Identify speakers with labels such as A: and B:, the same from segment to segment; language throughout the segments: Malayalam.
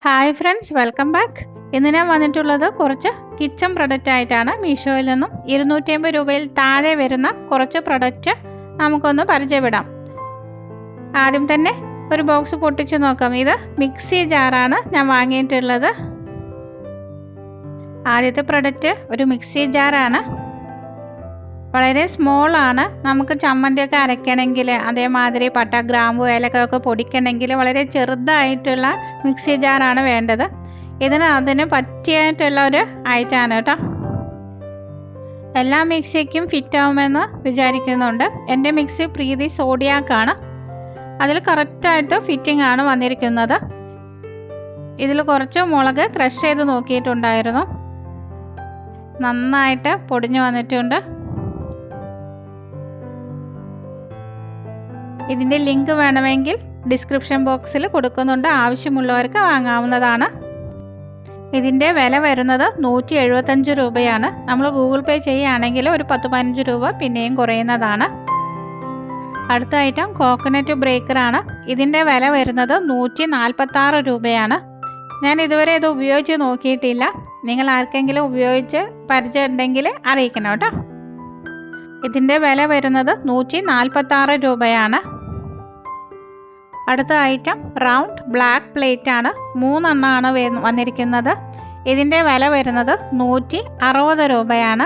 A: Hi friends, welcome back. ഇന്ന് ഞാൻ വന്നിട്ടുള്ളത് കുറച്ച് കിച്ചൺ പ്രൊഡക്റ്റ് ആയിട്ടാണ്. മീഷോയിൽ നിന്നും 250 രൂപയിൽ താഴെ വരുന്ന കുറച്ച് പ്രൊഡക്റ്റ് നമുക്കൊന്ന് പരിചയപ്പെടാം. ആദ്യം തന്നെ ഒരു ബോക്സ് പൊട്ടിച്ച് നോക്കാം. ഇത് മിക്സി ജാറാണ് ഞാൻ വാങ്ങിയിട്ടുള്ളത്. ആദ്യത്തെ പ്രൊഡക്റ്റ് ഒരു മിക്സി ജാറാണ്. വളരെ സ്മോളാണ്. നമുക്ക് ചമ്മന്തിയൊക്കെ അരയ്ക്കണമെങ്കിൽ, അതേമാതിരി പട്ട, ഗ്രാമ്പു, ഏലക്കൊക്കെ പൊടിക്കണമെങ്കിൽ വളരെ ചെറുതായിട്ടുള്ള മിക്സി ജാറാണ് വേണ്ടത്. അതിന് പറ്റിയായിട്ടുള്ള ഒരു ഐറ്റമാണ് കേട്ടോ. എല്ലാ മിക്സിക്കും ഫിറ്റ് ആവുമെന്ന് വിചാരിക്കുന്നുണ്ട്. എൻ്റെ മിക്സി പ്രീതി സോഡിയാക്കാണ്. അതിൽ കറക്റ്റായിട്ട് ഫിറ്റിംഗ് ആണ് വന്നിരിക്കുന്നത്. ഇതിൽ കുറച്ച് മുളക് ക്രഷ് ചെയ്ത് നോക്കിയിട്ടുണ്ടായിരുന്നു. നന്നായിട്ട് പൊടിഞ്ഞു വന്നിട്ടുണ്ട്. ഇതിൻ്റെ ലിങ്ക് വേണമെങ്കിൽ ഡിസ്ക്രിപ്ഷൻ ബോക്സിൽ കൊടുക്കുന്നുണ്ട്. ആവശ്യമുള്ളവർക്ക് വാങ്ങാവുന്നതാണ്. ഇതിൻ്റെ വില വരുന്നത് 175 രൂപയാണ്. നമ്മൾ ഗൂഗിൾ പേ ചെയ്യുകയാണെങ്കിൽ ഒരു 10-15 രൂപ പിന്നെയും കുറയുന്നതാണ്. അടുത്ത ഐറ്റം കോക്കനട്ട് ബ്രേക്കറാണ്. ഇതിൻ്റെ വില വരുന്നത് 146 രൂപയാണ്. ഞാൻ ഇതുവരെ ഇത് ഉപയോഗിച്ച് നോക്കിയിട്ടില്ല. നിങ്ങൾ ആർക്കെങ്കിലും ഉപയോഗിച്ച് പരിചയം ഉണ്ടെങ്കിൽ അറിയിക്കണം കേട്ടോ. ഇതിൻ്റെ വില വരുന്നത് 146 രൂപയാണ്. അടുത്ത ഐറ്റം റൗണ്ട് ബ്ലാക്ക് പ്ലേറ്റ് ആണ്. 3 എണ്ണമാണ് വന്നിരിക്കുന്നത്. ഇതിൻ്റെ വില വരുന്നത് 160 രൂപയാണ്.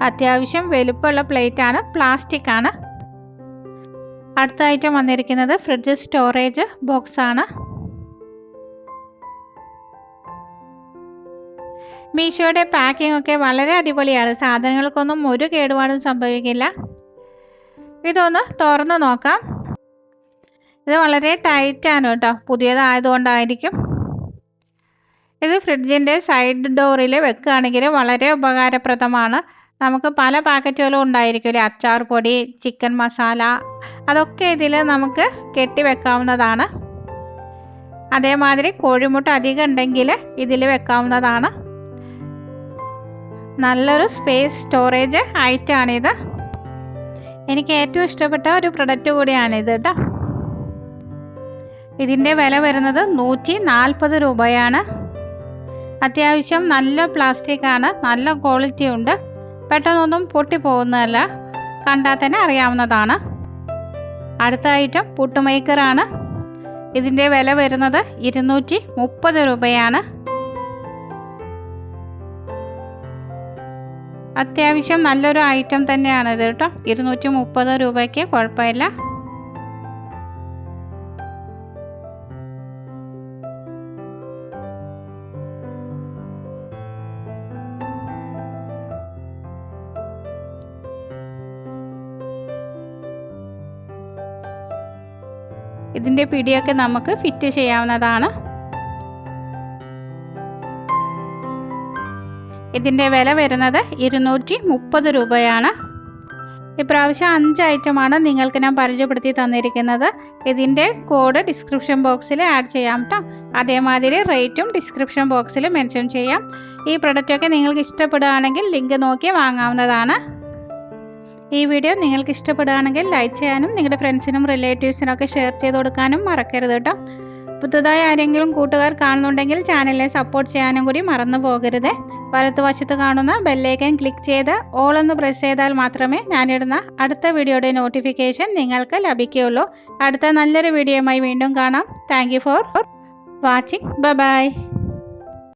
A: അത്യാവശ്യം വലുപ്പമുള്ള പ്ലേറ്റ് ആണ്, പ്ലാസ്റ്റിക് ആണ്. അടുത്ത ഐറ്റം വന്നിരിക്കുന്നത് ഫ്രിഡ്ജ് സ്റ്റോറേജ് ബോക്സ് ആണ്. മീഷോയുടെ പാക്കിംഗ് ഒക്കെ വളരെ അടിപൊളിയാണ്. സാധനങ്ങൾക്കൊന്നും ഒരു കേടുപാടും സംഭവിക്കില്ല. ഇതൊന്ന് തുറന്ന് നോക്കാം. ഇത് വളരെ ടൈറ്റാണ് കേട്ടോ. പുതിയതായതുകൊണ്ടായിരിക്കും. ഇത് ഫ്രിഡ്ജിൻ്റെ സൈഡ് ഡോറിൽ വെക്കുകയാണെങ്കിൽ വളരെ ഉപകാരപ്രദമാണ്. നമുക്ക് പല പാക്കറ്റുകളും ഉണ്ടായിരിക്കില്ലേ, അച്ചാർ പൊടി, ചിക്കൻ മസാല, അതൊക്കെ ഇതിൽ നമുക്ക് കെട്ടി വെക്കാവുന്നതാണ്. അതേമാതിരി കോഴിമുട്ട അധികം ഉണ്ടെങ്കിൽ ഇതിൽ വെക്കാവുന്നതാണ്. നല്ലൊരു സ്പേസ് സ്റ്റോറേജ് ഐറ്റമാണിത്. എനിക്ക് ഏറ്റവും ഇഷ്ടപ്പെട്ട ഒരു പ്രൊഡക്റ്റ് കൂടിയാണിത് കേട്ടോ. ഇതിൻ്റെ വില വരുന്നത് 140 രൂപയാണ്. അത്യാവശ്യം നല്ല പ്ലാസ്റ്റിക് ആണ്, നല്ല ക്വാളിറ്റി ഉണ്ട്. പെട്ടെന്നൊന്നും പൊട്ടിപ്പോകുന്നതല്ല, കണ്ടാൽ തന്നെ അറിയാവുന്നതാണ്. അടുത്ത ഐറ്റം പുട്ട് മേക്കറാണ്. ഇതിൻ്റെ വില വരുന്നത് 230 രൂപയാണ്. അത്യാവശ്യം നല്ലൊരു ഐറ്റം തന്നെയാണ് ഇത് കേട്ടോ. 230 രൂപയ്ക്ക് കുഴപ്പമില്ല. ഇതിൻ്റെ പിടിയൊക്കെ നമുക്ക് ഫിറ്റ് ചെയ്യാവുന്നതാണ്. ഇതിൻ്റെ വില വരുന്നത് 230 രൂപയാണ്. ഇപ്രാവശ്യം 5 ഐറ്റമാണ് നിങ്ങൾക്ക് ഞാൻ പരിചയപ്പെടുത്തി തന്നിരിക്കുന്നത്. ഇതിൻ്റെ കോഡ് ഡിസ്ക്രിപ്ഷൻ ബോക്സിൽ ആഡ് ചെയ്യാം കേട്ടോ. അതേമാതിരി റേറ്റും ഡിസ്ക്രിപ്ഷൻ ബോക്സിൽ മെൻഷൻ ചെയ്യാം. ഈ പ്രൊഡക്റ്റൊക്കെ നിങ്ങൾക്ക് ഇഷ്ടപ്പെടുകയാണെങ്കിൽ ലിങ്ക് നോക്കി വാങ്ങാവുന്നതാണ്. ഈ വീഡിയോ നിങ്ങൾക്ക് ഇഷ്ടപ്പെടുകയാണെങ്കിൽ ലൈക്ക് ചെയ്യാനും നിങ്ങളുടെ ഫ്രണ്ട്സിനും റിലേറ്റീവ്സിനൊക്കെ ഷെയർ ചെയ്ത് കൊടുക്കാനും മറക്കരുത് കേട്ടോ. പുതുതായി ആരെങ്കിലും കൂട്ടുകാർ കാണുന്നുണ്ടെങ്കിൽ ചാനലിനെ സപ്പോർട്ട് ചെയ്യാനും കൂടി മറന്നു പോകരുത്. വലതുവശത്ത് കാണുന്ന ബെല്ലൈക്കൻ ക്ലിക്ക് ചെയ്ത് ഓൾ എന്ന് പ്രസ് ചെയ്താൽ മാത്രമേ ഞാനിടുന്ന അടുത്ത വീഡിയോയുടെ നോട്ടിഫിക്കേഷൻ നിങ്ങൾക്ക് ലഭിക്കുകയുള്ളൂ. അടുത്ത നല്ലൊരു വീഡിയോയുമായി വീണ്ടും കാണാം. Thank you for watching. By.